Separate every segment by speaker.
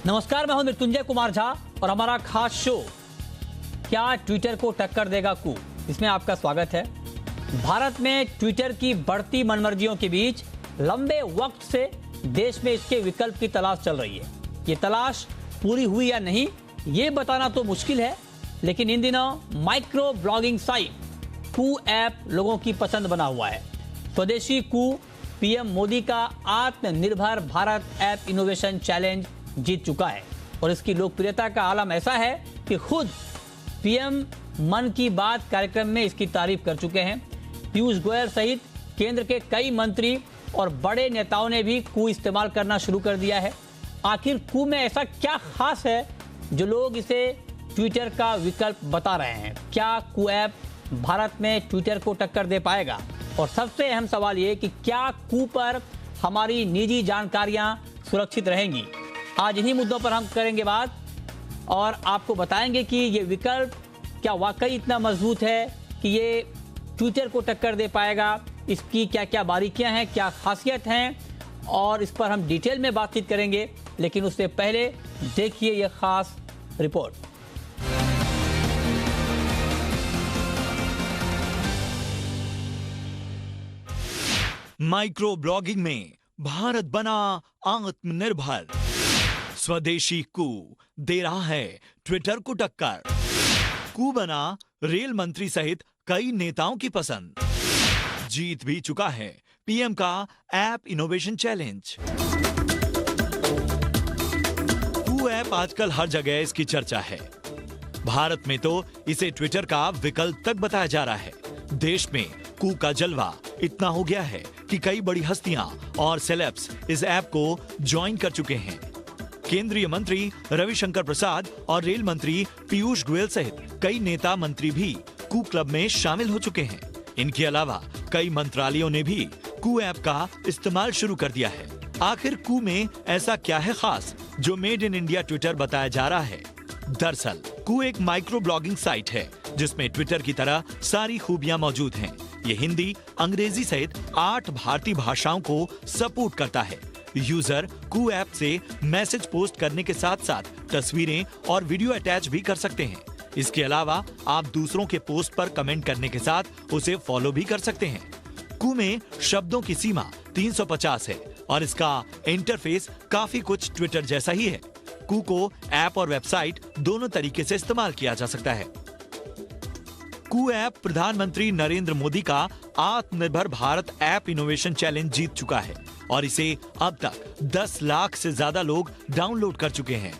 Speaker 1: नमस्कार, मैं हूं मृत्युंजय कुमार झा और हमारा खास शो क्या ट्विटर को टक्कर देगा कू, इसमें आपका स्वागत है। भारत में ट्विटर की बढ़ती मनमर्जियों के बीच लंबे वक्त से देश में इसके विकल्प की तलाश चल रही है। ये तलाश पूरी हुई या नहीं ये बताना तो मुश्किल है, लेकिन इन दिनों माइक्रो ब्लॉगिंग साइट कू ऐप लोगों की पसंद बना हुआ है। स्वदेशी कू पीएम मोदी का आत्मनिर्भर भारत ऐप इनोवेशन चैलेंज जीत चुका है और इसकी लोकप्रियता का आलम ऐसा है कि खुद पीएम मन की बात कार्यक्रम में इसकी तारीफ कर चुके हैं। पीयूष गोयल सहित केंद्र के कई मंत्री और बड़े नेताओं ने भी कू इस्तेमाल करना शुरू कर दिया है। आखिर कू में ऐसा क्या खास है जो लोग इसे ट्विटर का विकल्प बता रहे हैं? क्या कू ऐप भारत में ट्विटर को टक्कर दे पाएगा? और सबसे अहम सवाल ये कि क्या कू पर हमारी निजी जानकारियां सुरक्षित रहेंगी? आज इन्हीं मुद्दों पर हम करेंगे बात और आपको बताएंगे कि ये विकल्प क्या वाकई इतना मजबूत है कि ये ट्विटर को टक्कर दे पाएगा, इसकी क्या क्या बारीकियां हैं, क्या खासियत हैं, और इस पर हम डिटेल में बातचीत करेंगे। लेकिन उससे पहले देखिए ये खास रिपोर्ट।
Speaker 2: माइक्रो ब्लॉगिंग में भारत बना आत्मनिर्भर, स्वदेशी कू दे रहा है ट्विटर को टक्कर। कू बना रेल मंत्री सहित कई नेताओं की पसंद, जीत भी चुका है पीएम का ऐप इनोवेशन चैलेंज। कू ऐप आजकल हर जगह इसकी चर्चा है। भारत में तो इसे ट्विटर का विकल्प तक बताया जा रहा है। देश में कू का जलवा इतना हो गया है कि कई बड़ी हस्तियां और सेलेब्स इस ऐप को ज्वाइन कर चुके हैं। केंद्रीय मंत्री रविशंकर प्रसाद और रेल मंत्री पीयूष गोयल सहित कई नेता मंत्री भी कू क्लब में शामिल हो चुके हैं। इनके अलावा कई मंत्रालयों ने भी कू ऐप का इस्तेमाल शुरू कर दिया है। आखिर कू में ऐसा क्या है खास जो मेड इन इंडिया ट्विटर बताया जा रहा है? दरअसल कू एक माइक्रो ब्लॉगिंग साइट है जिसमें ट्विटर की तरह सारी खूबियां मौजूद हैं। ये हिंदी, अंग्रेजी सहित 8 भारतीय भाषाओं को सपोर्ट करता है। यूजर कू ऐप से मैसेज पोस्ट करने के साथ साथ तस्वीरें और वीडियो अटैच भी कर सकते हैं। इसके अलावा आप दूसरों के पोस्ट पर कमेंट करने के साथ उसे फॉलो भी कर सकते हैं। कू में शब्दों की सीमा 350 है और इसका इंटरफेस काफी कुछ ट्विटर जैसा ही है। कू को ऐप और वेबसाइट दोनों तरीके से इस्तेमाल किया जा सकता है। कू ऐप प्रधानमंत्री नरेंद्र मोदी का आत्मनिर्भर भारत ऐप इनोवेशन चैलेंज जीत चुका है और इसे अब तक 10 लाख से ज्यादा लोग डाउनलोड कर चुके हैं।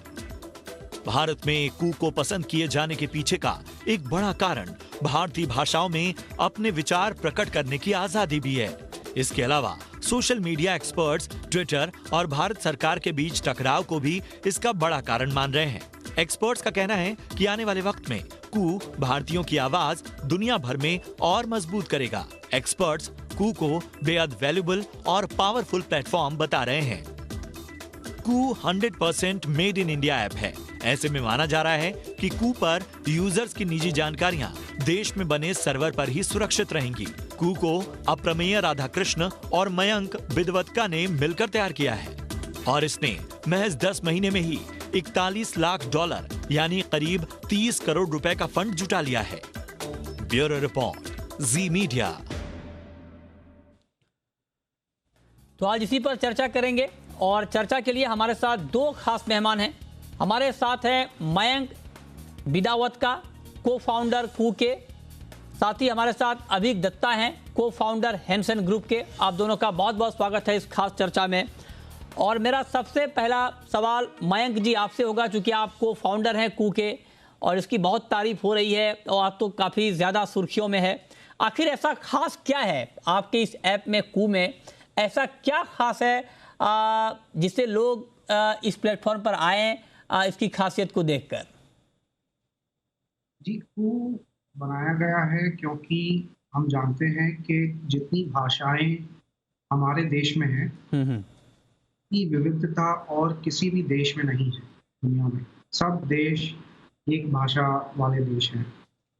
Speaker 2: भारत में कू को पसंद किए जाने के पीछे का एक बड़ा कारण भारतीय भाषाओं में अपने विचार प्रकट करने की आजादी भी है। इसके अलावा सोशल मीडिया एक्सपर्ट्स ट्विटर और भारत सरकार के बीच टकराव को भी इसका बड़ा कारण मान रहे हैं। एक्सपर्ट्स का कहना है कि आने वाले वक्त में कू भारतीयों की आवाज दुनिया भर में और मजबूत करेगा। एक्सपर्ट्स कू को बेहद वैल्यूएबल और पावरफुल प्लेटफॉर्म बता रहे हैं। कू 100% मेड इन इंडिया ऐप है। ऐसे में माना जा रहा है कि कू पर यूजर्स की निजी जानकारियां देश में बने सर्वर पर ही सुरक्षित रहेंगी। कू को अप्रमेय राधाकृष्ण और मयंक बिदवत्का ने मिलकर तैयार किया है और इसने महज 10 महीने में ही $41 लाख यानी करीब 30 करोड़ रुपए का फंड जुटा लिया है। ब्यूरो रिपोर्ट, जी मीडिया।
Speaker 1: तो आज इसी पर चर्चा करेंगे और चर्चा के लिए हमारे साथ 2 खास मेहमान हैं। हमारे साथ हैं मयंक बिदावत्का, को फाउंडर कू के, साथ ही हमारे साथ अभिक दत्ता हैं, को फाउंडर हेनसन ग्रुप के। आप दोनों का बहुत बहुत स्वागत है इस खास चर्चा में। और मेरा सबसे पहला सवाल मयंक जी आपसे होगा, चूंकि आप को फाउंडर हैं कू के और इसकी बहुत तारीफ हो रही है और आप तो काफ़ी ज़्यादा सुर्खियों में है। आखिर ऐसा खास क्या है आपके इस ऐप में, कू में ऐसा क्या खास है जिससे लोग इस प्लेटफॉर्म पर आए इसकी खासियत को देखकर?
Speaker 3: जी, कू बनाया गया है क्योंकि हम जानते हैं कि जितनी भाषाएं हमारे देश में हैं की विविधता और किसी भी देश में नहीं है दुनिया में। सब देश एक भाषा वाले देश हैं।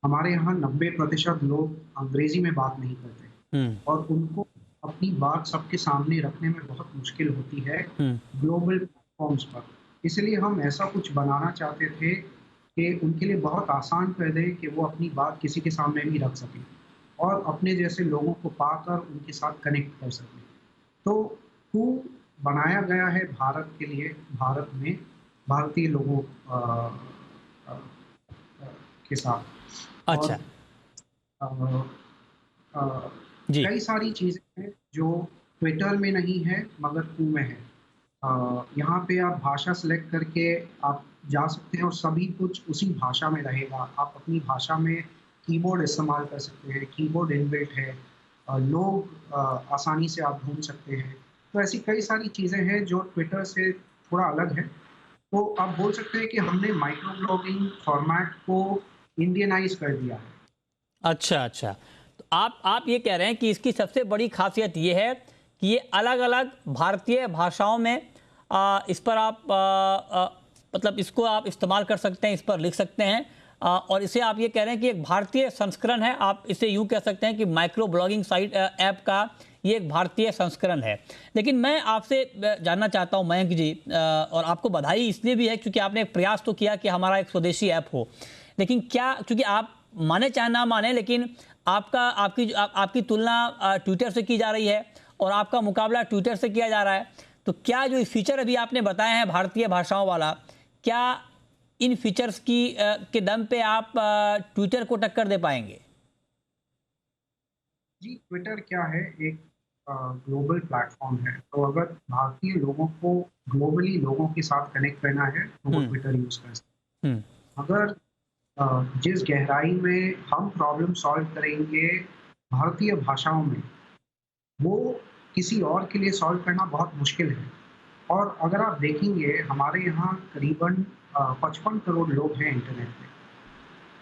Speaker 3: हमारे यहाँ 90% लोग अंग्रेजी में बात नहीं करते और उनको अपनी बात सबके सामने रखने में बहुत मुश्किल होती है ग्लोबल प्लेटफॉर्म्स पर। इसलिए हम ऐसा कुछ बनाना चाहते थे कि उनके लिए बहुत आसान कर दें कि वो अपनी बात किसी के सामने भी रख सकें और अपने जैसे लोगों को पाकर उनके साथ कनेक्ट कर सकें। तो कू बनाया गया है भारत के लिए, भारत में भारतीय लोगों अ, अ, के साथ। और
Speaker 1: अच्छा
Speaker 3: अ, अ,
Speaker 1: जी।
Speaker 3: कई सारी चीज़ें हैं जो ट्विटर में नहीं है मगर कू में है। यहाँ पे आप भाषा सेलेक्ट करके आप जा सकते हैं और सभी कुछ उसी भाषा में रहेगा। आप अपनी भाषा में कीबोर्ड इस्तेमाल कर सकते हैं, कीबोर्ड इनबिल्ट है। लोग आसानी से आप ढूँढ सकते हैं। तो ऐसी कई सारी चीज़ें हैं जो ट्विटर से थोड़ा अलग है। तो आप बोल सकते हैं कि हमने माइक्रो ब्लॉगिंग फॉर्मेट को इंडियनाइज़ कर दिया है।
Speaker 1: अच्छा, अच्छा। तो आप ये कह रहे हैं कि इसकी सबसे बड़ी ख़ासियत ये है कि ये अलग-अलग भारतीय भाषाओं में इस पर आप मतलब इसको आप इस्तेमाल कर सकते हैं, इस पर लिख सकते हैं और इसे आप ये कह रहे हैं कि एक भारतीय संस्करण है। आप इसे यूँ कह सकते हैं कि माइक्रो ब्लॉगिंग साइट ऐप का ये एक भारतीय संस्करण है। लेकिन मैं आपसे जानना चाहता हूँ मयंक जी और आपको बधाई इसलिए भी है क्योंकि आपने एक प्रयास तो किया कि हमारा एक स्वदेशी ऐप हो। लेकिन क्या क्योंकि आप माने चाहे ना माने लेकिन आपकी तुलना ट्विटर से की जा रही है और आपका मुकाबला ट्विटर से किया जा रहा है। तो क्या जो फीचर अभी आपने बताए हैं भारतीय भाषाओं वाला, क्या इन फीचर्स के दम पे आप ट्विटर को टक्कर दे पाएंगे?
Speaker 3: जी, ट्विटर क्या है, एक ग्लोबल प्लेटफ़ॉर्म है। तो अगर भारतीय लोगों को ग्लोबली लोगों के साथ कनेक्ट करना है, तो वो
Speaker 1: हम्म
Speaker 3: ट्विटर यूज़ कर सकते
Speaker 1: हम्म
Speaker 3: हैं। अगर जिस गहराई में हम प्रॉब्लम सॉल्व करेंगे भारतीय भाषाओं में, वो किसी और के लिए सॉल्व करना बहुत मुश्किल है। और अगर आप देखेंगे हमारे यहाँ करीबन 55 करोड़ लोग हैं इंटरनेट पे।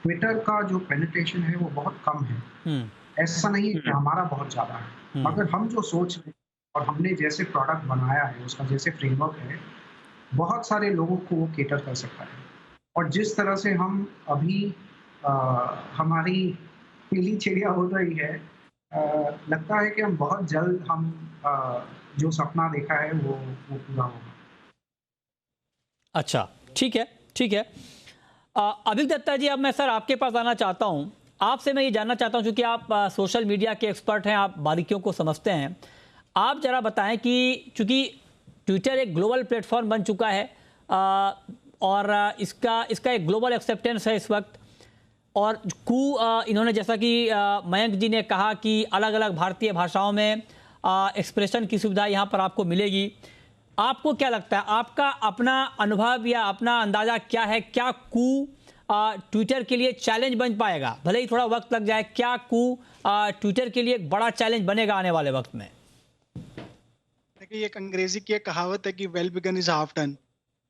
Speaker 3: ट्विटर का जो पेनिट्रेशन है वो बहुत कम है।
Speaker 1: हम्म
Speaker 3: ऐसा नहीं है कि हमारा बहुत ज़्यादा है,
Speaker 1: हम्म
Speaker 3: मगर हम जो सोच रहे हैं और हमने जैसे प्रोडक्ट बनाया है, उसका जैसे फ्रेमवर्क है, बहुत सारे लोगों को वो कैटर कर सकता है। और जिस तरह से हम अभी अ, हमारी पीली चिड़िया उड़ रही है, लगता है कि हम बहुत जल्द जो सपना देखा है वो पूरा होगा।
Speaker 1: अच्छा, ठीक है, ठीक है। अभिक दत्ता जी, अब मैं सर आपके पास आना चाहता हूं। आपसे मैं ये जानना चाहता हूं क्योंकि आप सोशल मीडिया के एक्सपर्ट हैं, आप बारीकियों को समझते हैं। आप जरा बताएं कि चूंकि ट्विटर एक ग्लोबल प्लेटफॉर्म बन चुका है और इसका एक ग्लोबल एक्सेप्टेंस है इस वक्त और इन्होंने जैसा कि मयंक जी ने कहा कि अलग अलग भारतीय भाषाओं में एक्सप्रेशन की सुविधा यहाँ पर आपको मिलेगी। आपको क्या लगता है, आपका अपना अनुभव या अपना अंदाजा क्या है, क्या ट्विटर के लिए चैलेंज बन पाएगा? भले ही थोड़ा वक्त लग जाए, क्या ट्विटर के लिए एक बड़ा चैलेंज बनेगा आने वाले वक्त में?
Speaker 4: देखिए, एक अंग्रेजी की एक कहावत है कि well begun is half done.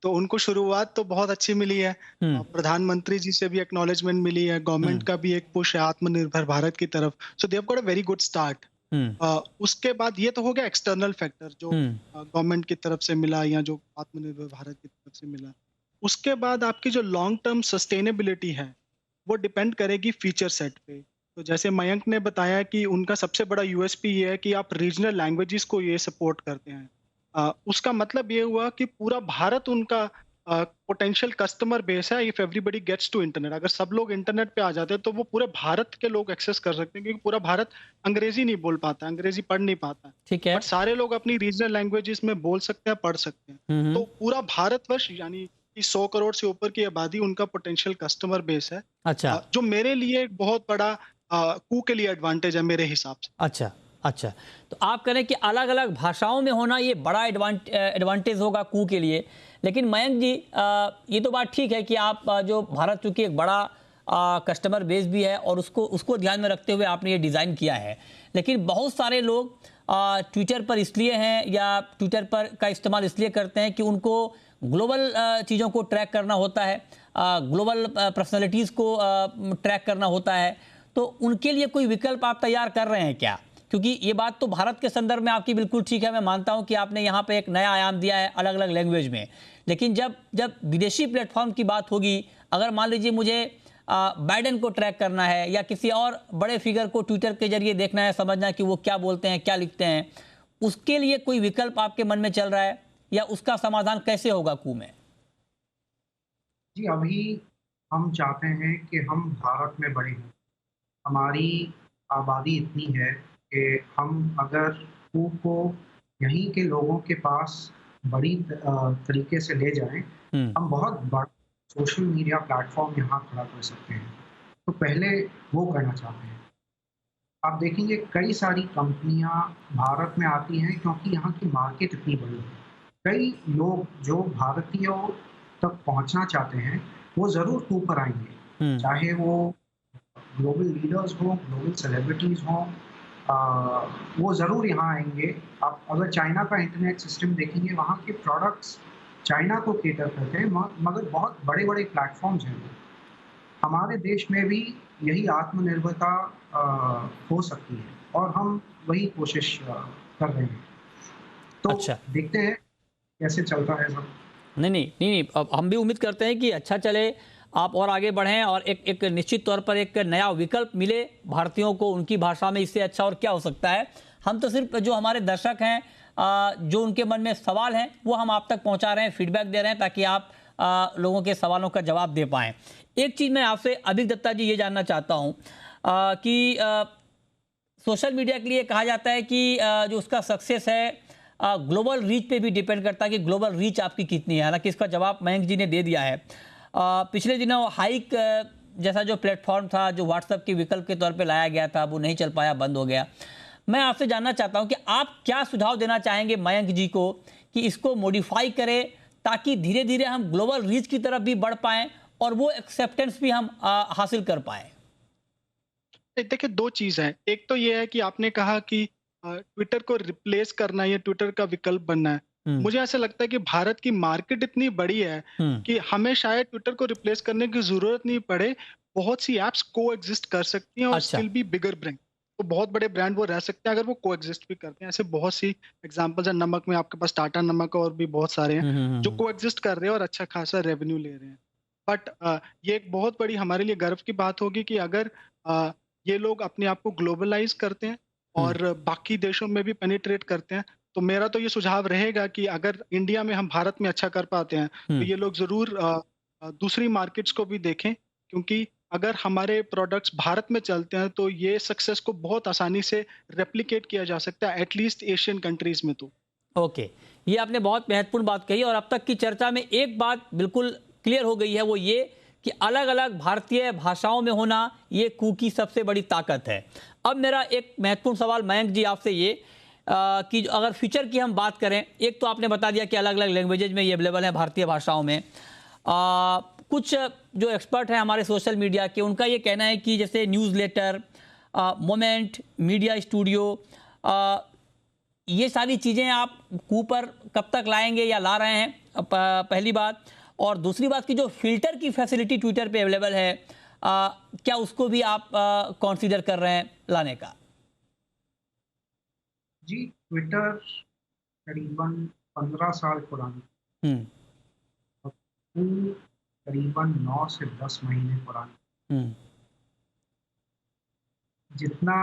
Speaker 4: तो उनको शुरुआत तो बहुत अच्छी मिली है। प्रधानमंत्री जी से भी एक्नॉलेजमेंट मिली है, गवर्नमेंट का भी एक पुश है आत्मनिर्भर भारत की तरफ। So they have got a very good start. उसके बाद ये तो हो गया एक्सटर्नल फैक्टर जो गवर्नमेंट की तरफ से मिला या जो आत्मनिर्भर भारत की तरफ से मिला। उसके बाद आपकी जो लॉन्ग टर्म सस्टेनेबिलिटी है वो डिपेंड करेगी फीचर सेट पे। तो जैसे मयंक ने बताया कि उनका सबसे बड़ा यूएसपी ये है कि आप रीजनल लैंग्वेजेस को ये सपोर्ट करते हैं। उसका मतलब ये हुआ कि पूरा भारत उनका पोटेंशियल कस्टमर बेस है। If everybody gets to internet, अगर सब लोग इंटरनेट पे आ जाते हैं तो वो पूरे भारत के लोग एक्सेस कर सकते हैं, क्योंकि पूरा भारत अंग्रेजी नहीं बोल पाता, अंग्रेजी पढ़ नहीं पाता।
Speaker 1: ठीक है।
Speaker 4: बट सारे लोग अपनी रीजनल लैंग्वेजेस में बोल सकते हैं, पढ़ सकते हैं। तो पूरा भारतवर्ष यानी कि 100 करोड़ से ऊपर की आबादी उनका पोटेंशियल कस्टमर बेस है।
Speaker 1: अच्छा,
Speaker 4: जो मेरे लिए एक बहुत बड़ा कू के लिए एडवांटेज है मेरे हिसाब से।
Speaker 1: अच्छा, अच्छा। तो आप कह रहे हैं कि अलग अलग भाषाओं में होना ये बड़ा एडवांटेज होगा कू के लिए। लेकिन मयंक जी, ये तो बात ठीक है कि आप जो भारत चूंकि एक बड़ा कस्टमर बेस भी है और उसको ध्यान में रखते हुए आपने ये डिज़ाइन किया है। लेकिन बहुत सारे लोग ट्विटर पर इसलिए हैं या ट्विटर पर का इस्तेमाल इसलिए करते हैं कि उनको ग्लोबल चीज़ों को ट्रैक करना होता है, ग्लोबल पर्सनैलिटीज़ को ट्रैक करना होता है। तो उनके लिए कोई विकल्प आप तैयार कर रहे हैं क्या? क्योंकि ये बात तो भारत के संदर्भ में आपकी बिल्कुल ठीक है, मैं मानता हूं कि आपने यहाँ पे एक नया आयाम दिया है अलग अलग लैंग्वेज में। लेकिन जब विदेशी प्लेटफॉर्म की बात होगी, अगर मान लीजिए मुझे बाइडेन को ट्रैक करना है या किसी और बड़े फिगर को ट्विटर के जरिए देखना है, समझना है कि वो क्या बोलते हैं, क्या लिखते हैं, उसके लिए कोई विकल्प आपके मन में चल रहा है या उसका समाधान कैसे होगा कू में?
Speaker 3: जी, अभी हम चाहते हैं कि हम भारत में बड़े हों। हमारी आबादी इतनी है कि हम अगर फूड को यहीं के लोगों के पास बड़ी तरीके से ले जाएँ,
Speaker 1: हम्म।
Speaker 3: हम बहुत बड़ा सोशल मीडिया प्लेटफ़ॉर्म यहाँ खड़ा कर सकते हैं। तो पहले वो करना चाहते हैं। आप देखेंगे कई सारी कंपनियाँ भारत में आती हैं क्योंकि यहाँ की मार्केट इतनी बड़ी है। कई लोग जो भारतीयों तक पहुँचना चाहते हैं, वो ज़रूर ऊपर आएँगे।
Speaker 1: हम्म।
Speaker 3: चाहे वो ग्लोबल लीडर्स हों, ग्लोबल सेलिब्रिटीज़ हों, वो ज़रूर यहाँ आएँगे। आप अगर चाइना का इंटरनेट सिस्टम देखेंगे, वहाँ के प्रोडक्ट्स चाइना को कैटर करते हैं, मगर बहुत बड़े-बड़े प्लेटफ़ॉर्म्स हैं वो। हमारे देश में भी यही आत्मनिर्भरता हो सकती है और हम वही कोशिश कर रहे हैं। तो
Speaker 1: अच्छा।
Speaker 3: देखते हैं कैसे चलता है सब।
Speaker 1: नहीं नहीं नहीं नहीं, अब हम भी उम्मीद करते हैं कि अच्छा चले, आप और आगे बढ़ें और एक एक निश्चित तौर पर एक नया विकल्प मिले भारतीयों को उनकी भाषा में। इससे अच्छा और क्या हो सकता है। हम तो सिर्फ जो हमारे दर्शक हैं, जो उनके मन में सवाल हैं, वो हम आप तक पहुंचा रहे हैं, फीडबैक दे रहे हैं, ताकि आप लोगों के सवालों का जवाब दे पाएं। एक चीज़ मैं आपसे अभिक दत्ता जी ये जानना चाहता हूँ कि सोशल मीडिया के लिए कहा जाता है कि जो उसका सक्सेस है ग्लोबल रीच पे भी डिपेंड करता है कि ग्लोबल रीच आपकी कितनी है। हालांकि इसका जवाब मयंक जी ने दे दिया है। पिछले दिनों हाइक जैसा जो प्लेटफॉर्म था, जो व्हाट्सएप के विकल्प के तौर पे लाया गया था, वो नहीं चल पाया, बंद हो गया। मैं आपसे जानना चाहता हूं कि आप क्या सुझाव देना चाहेंगे मयंक जी को कि इसको मॉडिफाई करें, ताकि धीरे धीरे हम ग्लोबल रीच की तरफ भी बढ़ पाएं और वो एक्सेप्टेंस भी हम हासिल कर पाएं।
Speaker 4: देखिए, 2 चीज़ हैं। एक तो ये है कि आपने कहा कि ट्विटर को रिप्लेस करना या ट्विटर का विकल्प बनना है।
Speaker 1: हम्म।
Speaker 4: मुझे ऐसा लगता है कि भारत की मार्केट इतनी बड़ी है
Speaker 1: हम्म।
Speaker 4: कि हमें शायद ट्विटर को रिप्लेस करने की ज़रूरत नहीं पड़े। बहुत सी ऐप्स कोएग्ज़िस्ट कर सकती हैं और
Speaker 1: अच्छा।
Speaker 4: Still be bigger brand. तो बहुत बड़े ब्रांड वो रह सकते हैं अगर वो कोएग्ज़िस्ट भी करते हैं। ऐसे बहुत सी एग्ज़ाम्पल्स हैं। नमक में आपके पास टाटा नमक और भी बहुत सारे हैं, जो कोएग्ज़िस्ट कर रहे हैं और अच्छा खासा रेवेन्यू ले रहे हैं। बट ये एक बहुत बड़ी हमारे लिए गर्व की बात होगी कि अगर अ, ये लोग अपने आप को ग्लोबलाइज करते हैं
Speaker 1: हम्म।
Speaker 4: और बाकी देशों में भी पेनिट्रेट करते हैं, तो मेरा तो ये सुझाव रहेगा कि अगर इंडिया में हम भारत में अच्छा कर पाते हैं, तो
Speaker 1: हम्म।
Speaker 4: ये लोग ज़रूर दूसरी मार्केट्स को भी देखें, क्योंकि अगर हमारे प्रोडक्ट्स भारत में चलते हैं, तो ये सक्सेस को बहुत आसानी से रेप्लिकेट किया जा सकता है, एटलीस्ट एशियन कंट्रीज़ में तो।
Speaker 1: ओके, ये आपने बहुत महत्वपूर्ण बात कही और अब तक की चर्चा में एक बात बिल्कुल क्लियर हो गई है, वो ये कि अलग अलग भारतीय भाषाओं में होना ये कू की सबसे बड़ी ताकत है। अब मेरा एक महत्वपूर्ण सवाल मयंक जी आपसे ये कि अगर फ्यूचर की हम बात करें, एक तो आपने बता दिया कि अलग अलग लैंग्वेजेज में ये अवेलेबल है भारतीय भाषाओं में। कुछ जो एक्सपर्ट हैं हमारे सोशल मीडिया के, उनका ये कहना है कि जैसे न्यूज़लेटर, मोमेंट, मीडिया स्टूडियो, ये सारी चीज़ें आप कू पर कब तक लाएंगे या ला रहे हैं, पहली बात। और दूसरी बात कि जो फिल्टर की फैसिलिटी ट्विटर पे अवेलेबल है, क्या उसको भी आप कंसीडर कर रहे हैं लाने का?
Speaker 3: जी, ट्विटर करीबन 15 साल पुरानी
Speaker 1: हम्म।
Speaker 3: और कू करीबन 9 से 10 महीने पुरानी।
Speaker 1: हम्म।
Speaker 3: जितना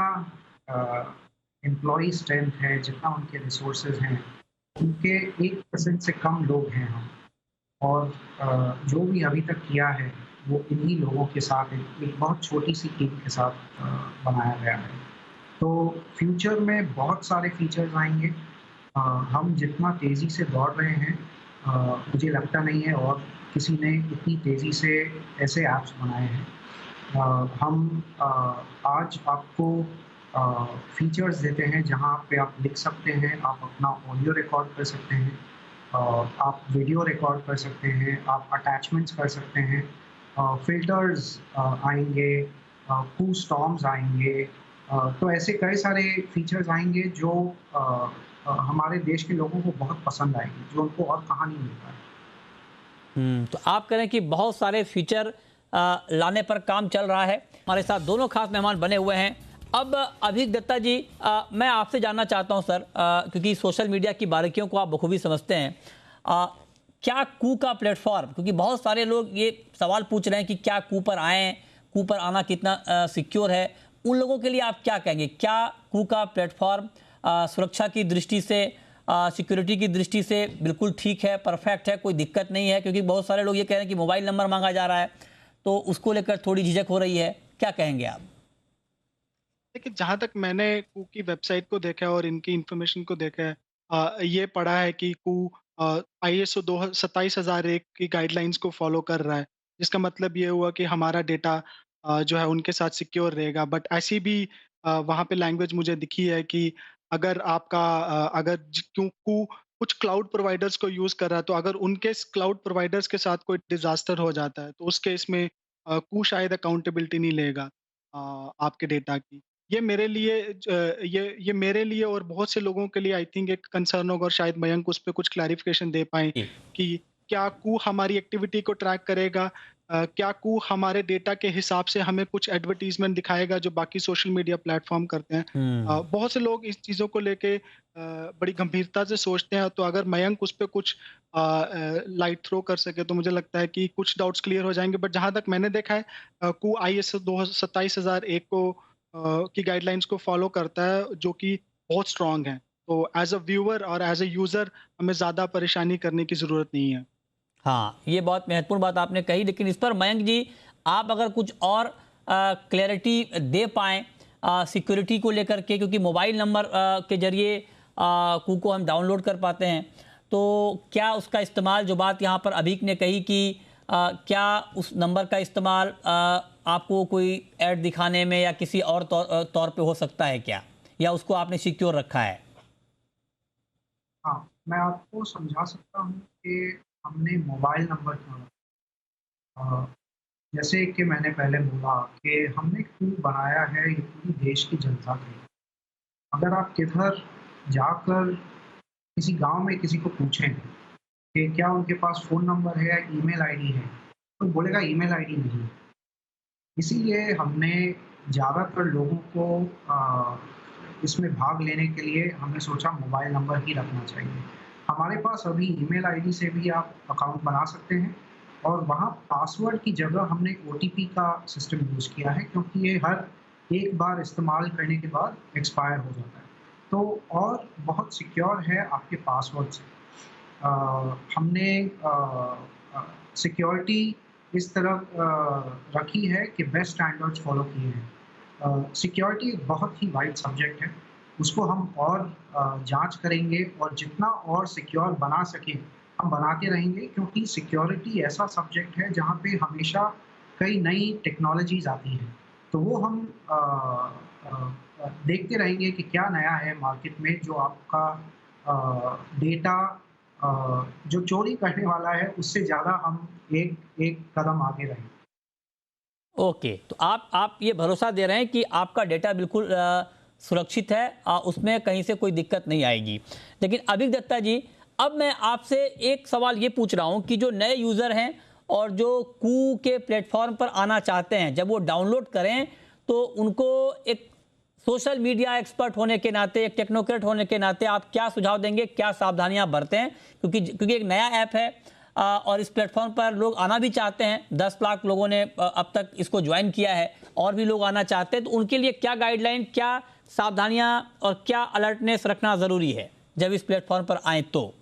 Speaker 3: एम्प्लॉई स्ट्रेंथ है, जितना उनके रिसोर्सेज हैं, उनके 1% से कम लोग हैं हम। और जो भी अभी तक किया है वो इन्हीं लोगों के साथ एक बहुत छोटी सी टीम के साथ बनाया गया है। तो फ्यूचर में बहुत सारे फीचर्स आएंगे। हम जितना तेज़ी से दौड़ रहे हैं, मुझे लगता नहीं है और किसी ने इतनी तेज़ी से ऐसे ऐप्स बनाए हैं। हम आज आपको फीचर्स देते हैं जहां पे आप लिख सकते हैं, आप अपना ऑडियो रिकॉर्ड कर सकते हैं, आप वीडियो रिकॉर्ड कर सकते हैं, आप अटैचमेंट्स कर सकते हैं, फिल्टर्स आएंगे, कू स्टॉर्म्स आएंगे। तो ऐसे कई सारे फीचर्स आएंगे जो हमारे देश के लोगों को बहुत पसंद आएंगे, जो उनको और कहाँ नहीं मिलता है।
Speaker 1: तो आप कह रहे हैं कि बहुत सारे फीचर लाने पर काम चल रहा है। हमारे साथ दोनों खास मेहमान बने हुए हैं। अब अभिक दत्ता जी, मैं आपसे जानना चाहता हूं सर, क्योंकि सोशल मीडिया की बारीकियों को आप बखूबी समझते हैं, क्या कू का प्लेटफॉर्म, क्योंकि बहुत सारे लोग ये सवाल पूछ रहे हैं कि क्या कू पर आएँ, कू पर आना कितना सिक्योर है, उन लोगों के लिए आप क्या कहेंगे? क्या कू का प्लेटफॉर्म सुरक्षा की दृष्टि से सिक्योरिटी की दृष्टि से बिल्कुल ठीक है, परफेक्ट है, कोई दिक्कत नहीं है? क्योंकि बहुत सारे लोग ये कह रहे हैं कि मोबाइल नंबर मांगा जा रहा है, तो उसको लेकर थोड़ी झिझक हो रही है, क्या कहेंगे आप?
Speaker 4: देखिए, जहाँ तक मैंने कू की वेबसाइट को देखा है और इनकी इन्फॉर्मेशन को देखा है, ये पढ़ा है कि कू आईएसओ 27001 की गाइडलाइंस को फॉलो कर रहा है, जिसका मतलब ये हुआ कि हमारा डेटा जो है उनके साथ सिक्योर रहेगा। बट ऐसी भी वहाँ पे लैंग्वेज मुझे दिखी है कि अगर आपका अगर कू कुछ क्लाउड प्रोवाइडर्स को यूज़ कर रहा है, तो अगर उनके क्लाउड प्रोवाइडर्स के साथ कोई डिज़ास्टर हो जाता है, तो उस केस में कू शायद अकाउंटेबिलिटी नहीं लेगा आपके डेटा की। ये मेरे लिए ये मेरे लिए और बहुत से लोगों के लिए आई थिंक एक कंसर्न होगा, और शायद मयंक उस पे कुछ क्लैरिफिकेशन दे पाएँ
Speaker 1: जी।
Speaker 4: कि क्या कू हमारी एक्टिविटी को ट्रैक करेगा? क्या कू हमारे डेटा के हिसाब से हमें कुछ एडवर्टाइज़मेंट दिखाएगा जो बाकी सोशल मीडिया प्लेटफ़ॉर्म करते हैं? बहुत से लोग इस चीज़ों को लेके बड़ी गंभीरता से सोचते हैं, तो अगर मयंक उस पे कुछ लाइट थ्रो कर सके तो मुझे लगता है कि कुछ डाउट्स क्लियर हो जाएँगे। बट जहाँ तक मैंने देखा है, कू आईएसओ 27001 की गाइडलाइंस को फॉलो करता है, जो कि बहुत स्ट्रॉन्ग है। तो एज़ अ व्यूअर और एज़ अ यूज़र हमें ज़्यादा परेशानी करने की ज़रूरत नहीं है।
Speaker 1: हाँ, ये बहुत महत्वपूर्ण बात आपने कही, लेकिन इस पर मयंक जी आप अगर कुछ और क्लैरिटी दे पाएँ सिक्योरिटी को लेकर के, क्योंकि मोबाइल नंबर के ज़रिए कू को हम डाउनलोड कर पाते हैं, तो क्या उसका इस्तेमाल, जो बात यहाँ पर अभीक ने कही कि क्या उस नंबर का इस्तेमाल आपको कोई ऐड दिखाने में या किसी और तौर पे हो सकता है क्या? या उसको आपने सिक्योर रखा है?
Speaker 3: हाँ, मैं आपको समझा सकता हूँ कि हमने मोबाइल नंबर क्यों रखा। जैसे कि मैंने पहले बोला कि हमने क्यों बनाया है ये पूरी देश की जनता के लिए। अगर आप किधर जाकर किसी गाँव में किसी को पूछें कि क्या उनके पास फ़ोन नंबर है या ईमेल आईडी है, तो बोलेगा ईमेल आईडी नहीं है। इसीलिए हमने ज़्यादातर लोगों को इसमें भाग लेने के लिए हमने सोचा मोबाइल नंबर ही रखना चाहिए। हमारे पास अभी ईमेल आईडी से भी आप अकाउंट बना सकते हैं, और वहाँ पासवर्ड की जगह हमने ओटीपी का सिस्टम यूज़ किया है, क्योंकि ये हर एक बार इस्तेमाल करने के बाद एक्सपायर हो जाता है। तो और बहुत सिक्योर है आपके पासवर्ड से। हमने सिक्योरिटी इस तरह रखी है कि बेस्ट स्टैंडर्ड्स फॉलो किए हैं। सिक्योरिटी एक बहुत ही वाइड सब्जेक्ट है, उसको हम और जांच करेंगे, और जितना और सिक्योर बना सकें हम बनाते रहेंगे, क्योंकि सिक्योरिटी ऐसा सब्जेक्ट है जहाँ पे हमेशा कई नई टेक्नोलॉजीज आती हैं, तो वो हम देखते रहेंगे कि क्या नया है मार्केट में, जो आपका डेटा जो चोरी करने वाला है उससे ज़्यादा हम एक एक कदम आगे रहें।
Speaker 1: ओके, तो आप ये भरोसा दे रहे हैं कि आपका डेटा बिल्कुल सुरक्षित है, उसमें कहीं से कोई दिक्कत नहीं आएगी। लेकिन अभिक दत्ता जी, अब मैं आपसे एक सवाल ये पूछ रहा हूँ कि जो नए यूज़र हैं और जो कू के प्लेटफॉर्म पर आना चाहते हैं, जब वो डाउनलोड करें तो उनको एक सोशल मीडिया एक्सपर्ट होने के नाते, एक टेक्नोक्रेट होने के नाते आप क्या सुझाव देंगे, क्या सावधानियां बरतें? क्योंकि एक नया ऐप है और इस प्लेटफॉर्म पर लोग आना भी चाहते हैं। 10 लाख लोगों ने अब तक इसको ज्वाइन किया है, और भी लोग आना चाहते हैं, तो उनके लिए क्या गाइडलाइन, क्या सावधानियां और क्या अलर्टनेस रखना ज़रूरी है जब इस प्लेटफॉर्म पर आए तो?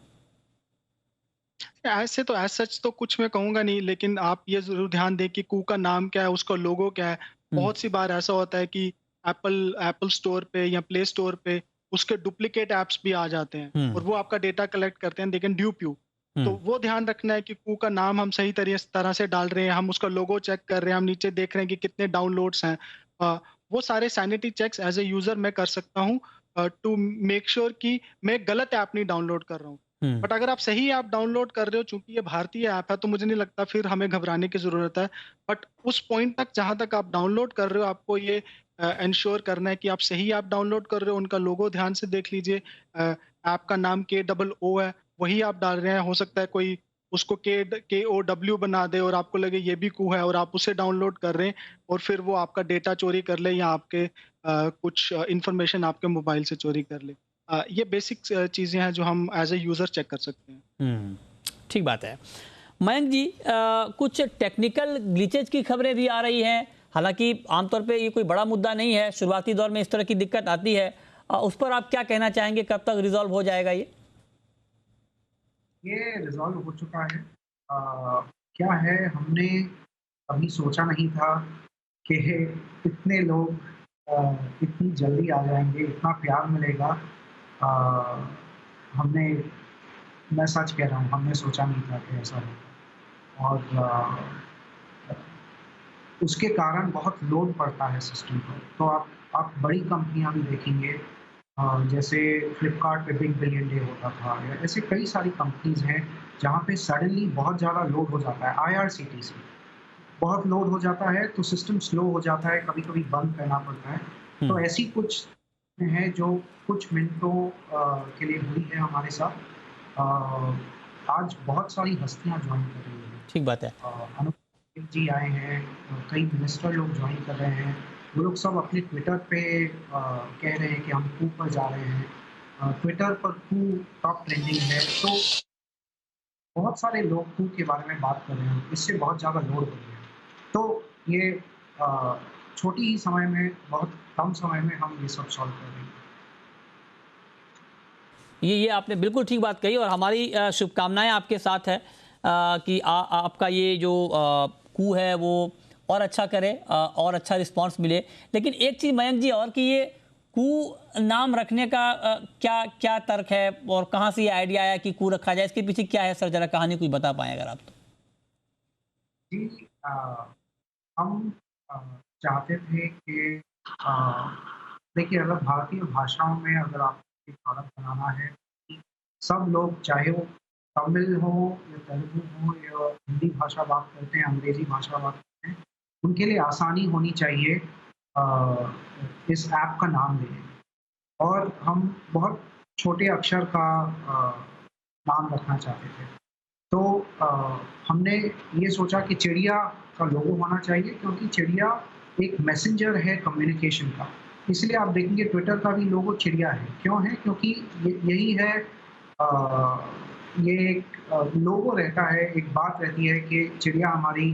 Speaker 4: ऐसे तो एज सच तो कुछ मैं कहूँगा नहीं, लेकिन आप ये ज़रूर ध्यान दें कि कू का नाम क्या है, उसका लोगो क्या है। बहुत सी बार ऐसा होता है कि एप्पल स्टोर पे या प्ले स्टोर पे उसके डुप्लीकेट ऐप्स भी आ जाते हैं, और वो आपका डेटा कलेक्ट करते हैं, दे कैन ड्यूप यू। तो वो ध्यान रखना है कि कू का नाम हम सही तरह से डाल रहे हैं, हम उसका लोगो चेक कर रहे हैं, हम नीचे देख रहे हैं कि कितने डाउनलोड्स हैं। वो सारे sanity checks as a user मैं कर सकता हूँ टू मेक श्योर कि मैं गलत ऐप नहीं डाउनलोड कर रहा हूँ। बट अगर आप सही ऐप डाउनलोड कर रहे हो, चूंकि ये भारतीय ऐप है, तो मुझे नहीं लगता फिर हमें घबराने की जरूरत है। बट उस पॉइंट तक जहां तक आप डाउनलोड कर रहे हो, आपको ये इंश्योर करना है कि आप सही ऐप डाउनलोड कर रहे हो। उनका लोगो ध्यान से देख लीजिए, ऐप का नाम KOO है, वही आप डाल रहे हैं। हो सकता है कोई उसको KOW बना दे और आपको लगे ये भी कू है, और आप उसे डाउनलोड कर रहे हैं, और फिर वो आपका डेटा चोरी कर ले या आपके कुछ इंफॉर्मेशन आपके मोबाइल से चोरी कर ले। ये बेसिक चीज़ें हैं जो हम एज ए यूज़र चेक कर सकते हैं।
Speaker 1: ठीक बात है। मयंक जी, कुछ टेक्निकल ग्लिचेज की खबरें भी आ रही हैं, हालांकि आमतौर पे ये कोई बड़ा मुद्दा नहीं है, शुरुआती दौर में इस तरह की दिक्कत आती है, उस पर आप क्या कहना चाहेंगे, कब तक रिजॉल्व हो जाएगा ये?
Speaker 3: ये रिजॉल्व हो चुका है। क्या है, हमने कभी सोचा नहीं था कि इतने लोग इतनी जल्दी आ जाएंगे, इतना प्यार मिलेगा। अ, हमने मैं सच कह रहा हूँ, हमने सोचा नहीं था कि ऐसा होगा। और उसके कारण बहुत लोड पड़ता है सिस्टम पर। तो आप बड़ी कंपनियां भी देखेंगे, जैसे फ्लिपकार्ट पे बिग बिलियन डे होता था, या ऐसे कई सारी कंपनीज हैं जहाँ पे सडनली बहुत ज़्यादा लोड हो जाता है। आईआरसीटीसी बहुत लोड हो जाता है तो सिस्टम स्लो हो जाता है, कभी कभी बंद करना पड़ता है। तो ऐसी कुछ है जो कुछ मिनटों के लिए हुई है हमारे साथ। आज बहुत सारी हस्तियां ज्वाइन कर रही हैं।
Speaker 1: ठीक बात है।
Speaker 3: अनुप जी आए हैं, कई मिनिस्टर लोग ज्वाइन कर रहे हैं। वो लोग सब अपने ट्विटर पे कह रहे हैं कि हम कू पर जा रहे हैं। ट्विटर पर कू टॉप ट्रेंडिंग है, तो बहुत सारे लोग कू के बारे में बात कर रहे हैं। इससे बहुत ज़्यादा लोड हो गया है। तो ये छोटी ही समय में, बहुत कम समय में हम ये सब सॉल्व कर रहे हैं।
Speaker 1: ये आपने बिल्कुल ठीक बात कही और हमारी शुभकामनाएं आपके साथ है कि आपका ये जो कू है वो और अच्छा करे और अच्छा रिस्पांस मिले। लेकिन एक चीज़ मयंक जी और कि ये कू नाम रखने का क्या क्या तर्क है और कहाँ से ये आइडिया आया कि कू रखा जाए? इसके पीछे क्या है सर, जरा कहानी कुछ बता पाएं अगर आप तो।
Speaker 3: जी, हम चाहते थे कि देखिए, अगर भारतीय भाषाओं में अगर आपको एक प्रोडक्ट बनाना है, कि सब लोग, चाहे वो तमिल हो या तेलुगु हो या हिंदी भाषा बात करते हैं, अंग्रेजी भाषा बात करते हैं, उनके लिए आसानी होनी चाहिए इस ऐप का नाम लेने में। और हम बहुत छोटे अक्षर का नाम रखना चाहते थे। तो हमने ये सोचा कि चिड़िया का लोगो होना चाहिए, क्योंकि चिड़िया एक मैसेंजर है कम्युनिकेशन का। इसलिए आप देखेंगे ट्विटर का भी लोगो चिड़िया है। क्यों है? क्योंकि यही है, ये एक लोगो रहता है, एक बात रहती है कि चिड़िया हमारी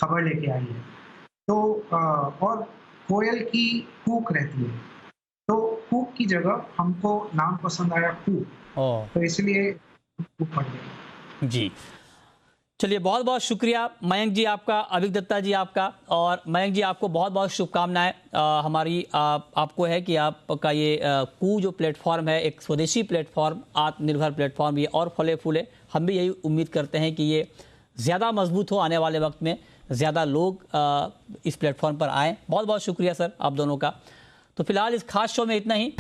Speaker 3: खबर लेके आई है। तो और कोयल की कूक रहती है, तो कूक की जगह हमको नाम पसंद आया कू, तो इसलिए कूक पड़ गया।
Speaker 1: जी, चलिए बहुत बहुत शुक्रिया मयंक जी आपका, अभिक दत्ता जी आपका। और मयंक जी आपको बहुत बहुत शुभकामनाएं। हमारी आपको है कि आपका ये कू जो प्लेटफॉर्म है, एक स्वदेशी प्लेटफॉर्म, आत्मनिर्भर प्लेटफॉर्म, ये और फले फूले। हम भी यही उम्मीद करते हैं कि ये ज़्यादा मजबूत हो, आने वाले वक्त में ज़्यादा लोग इस प्लेटफॉर्म पर आएँ। बहुत बहुत शुक्रिया सर आप दोनों का। तो फिलहाल इस खास शो में इतना ही।